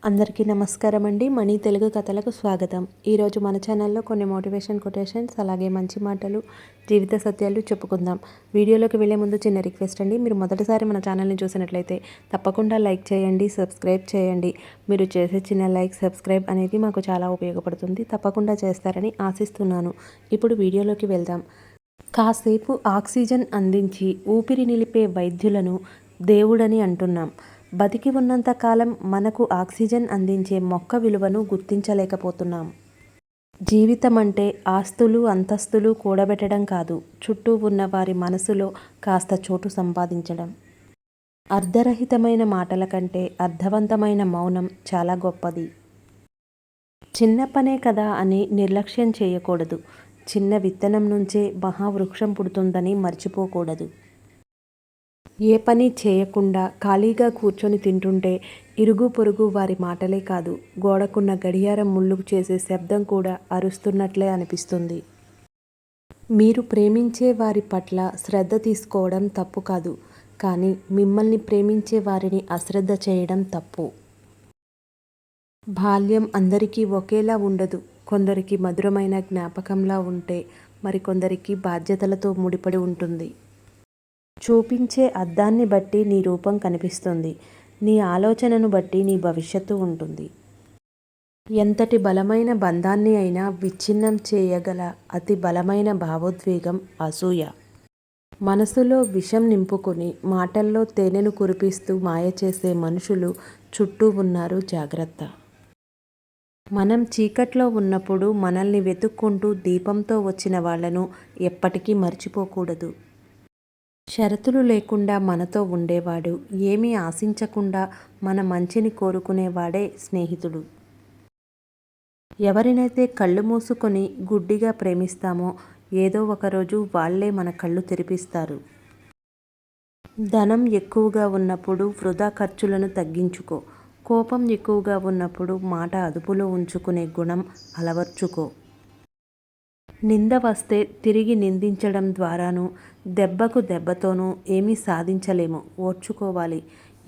అందరికీ నమస్కారం అండి. మనీ తెలుగు కథలకు స్వాగతం. ఈరోజు మన ఛానల్లో కొన్ని మోటివేషన్ కొటేషన్స్ అలాగే మంచి మాటలు, జీవిత సత్యాలు చెప్పుకుందాం. వీడియోలోకి వెళ్ళే ముందు చిన్న రిక్వెస్ట్ అండి. మీరు మొదటిసారి మన ఛానల్ని చూసినట్లయితే తప్పకుండా లైక్ చేయండి, సబ్స్క్రైబ్ చేయండి. మీరు చేసే చిన్న లైక్, సబ్స్క్రైబ్ అనేది మాకు చాలా ఉపయోగపడుతుంది. తప్పకుండా చేస్తారని ఆశిస్తున్నాను. ఇప్పుడు వీడియోలోకి వెళ్దాం. కాసేపు ఆక్సిజన్ అందించి ఊపిరి నిలిపే వైద్యులను దేవుడని అంటున్నాం. బతికి ఉన్నంతకాలం మనకు ఆక్సిజన్ అందించే మొక్క విలువను గుర్తించలేకపోతున్నాం. జీవితం అంటే ఆస్తులు, అంతస్తులు కూడబెట్టడం కాదు, చుట్టూ ఉన్న వారి మనసులో కాస్త చోటు సంపాదించడం. అర్ధరహితమైన మాటల కంటే అర్థవంతమైన మౌనం చాలా గొప్పది. చిన్న పనే కదా అని నిర్లక్ష్యం చేయకూడదు. చిన్న విత్తనం నుంచే మహావృక్షం పుడుతుందని మర్చిపోకూడదు. ఏ పని చేయకుండా ఖాళీగా కూర్చొని తింటుంటే ఇరుగు పొరుగు వారి మాటలే కాదు, గోడకున్న గడియారం ముళ్ళు చేసే శబ్దం కూడా అరుస్తున్నట్లే అనిపిస్తుంది. మీరు ప్రేమించే వారి పట్ల శ్రద్ధ తీసుకోవడం తప్పు కాదు, కానీ మిమ్మల్ని ప్రేమించే వారిని అశ్రద్ధ చేయడం తప్పు. బాల్యం అందరికీ ఒకేలా ఉండదు. కొందరికి మధురమైన జ్ఞాపకంలా ఉంటే మరికొందరికి బాధ్యతలతో ముడిపడి ఉంటుంది. చూపించే అద్దాన్ని బట్టి నీ రూపం కనిపిస్తుంది. నీ ఆలోచనను బట్టి నీ భవిష్యత్తు ఉంటుంది. ఎంతటి బలమైన బంధాన్ని అయినా విచ్ఛిన్నం చేయగల అతి బలమైన భావోద్వేగం అసూయ. మనసులో విషం నింపుకొని మాటల్లో తేనెను కురిపిస్తూ మాయ చేసే మనుషులు చుట్టూ ఉన్నారు, జాగ్రత్త. మనం చీకట్లో ఉన్నప్పుడు మనల్ని వెతుక్కుంటూ దీపంతో వచ్చిన వాళ్లను ఎప్పటికీ మర్చిపోకూడదు. షరతులు లేకుండా మనతో ఉండేవాడు, ఏమీ ఆశించకుండా మన మంచిని కోరుకునేవాడే స్నేహితుడు. ఎవరినైతే కళ్ళు మూసుకొని గుడ్డిగా ప్రేమిస్తామో ఏదో ఒకరోజు వాళ్లే మన కళ్ళు తెరిపిస్తారు. ధనం ఎక్కువగా ఉన్నప్పుడు వృధా ఖర్చులను తగ్గించుకో. కోపం ఎక్కువగా ఉన్నప్పుడు మాట అదుపులో ఉంచుకునే గుణం అలవర్చుకో. నింద వస్తే తిరిగి నిందించడం ద్వారాను, దెబ్బకు దెబ్బతోనూ ఏమీ సాధించలేము. ఓర్చుకోవాలి.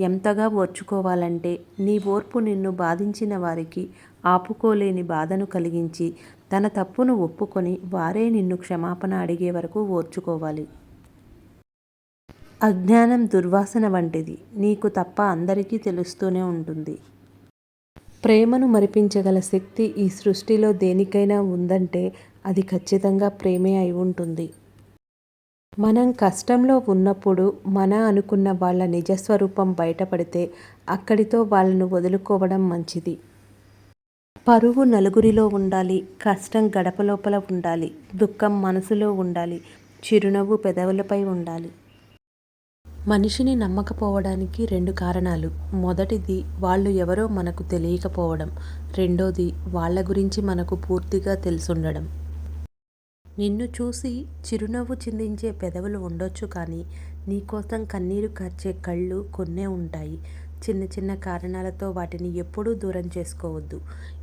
ఎంతగా ఓర్చుకోవాలంటే నీ ఓర్పు నిన్ను బాధించిన వారికి ఆపుకోలేని బాధను కలిగించి తన తప్పును ఒప్పుకొని వారే నిన్ను క్షమాపణ అడిగే వరకు ఓర్చుకోవాలి. అజ్ఞానం దుర్వాసన వంటిది, నీకు తప్ప అందరికీ తెలుస్తూనే ఉంటుంది. ప్రేమను మరిపించగల శక్తి ఈ సృష్టిలో దేనికైనా ఉందంటే అది ఖచ్చితంగా ప్రేమే అయి ఉంటుంది. మనం కష్టంలో ఉన్నప్పుడు మన అనుకున్న వాళ్ళ నిజస్వరూపం బయటపడితే అక్కడితో వాళ్ళను వదులుకోవడం మంచిది. పరువు నలుగురిలో ఉండాలి, కష్టం గడప లోపల ఉండాలి, దుఃఖం మనసులో ఉండాలి, చిరునవ్వు పెదవులపై ఉండాలి. మనిషిని నమ్మకపోవడానికి 2 కారణాలు. మొదటిది వాళ్ళు ఎవరో మనకు తెలియకపోవడం. రెండోది వాళ్ళ గురించి మనకు పూర్తిగా తెలుసుండడం. నిన్ను చూసి చిరునవ్వు చిందించే పెదవులు ఉండొచ్చు, కానీ నీకోసం కన్నీరు కార్చే కళ్ళు కొన్నే ఉంటాయి. చిన్న చిన్న కారణాలతో వాటిని ఎప్పుడూ దూరం చేసుకోవద్దు.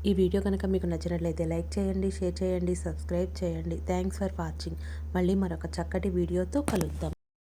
ఈ వీడియో కనుక మీకు నచ్చినట్లయితే లైక్ చేయండి, షేర్ చేయండి, సబ్స్క్రైబ్ చేయండి. Thanks for watching. మళ్ళీ మరొక చక్కటి వీడియోతో కలుద్దాం.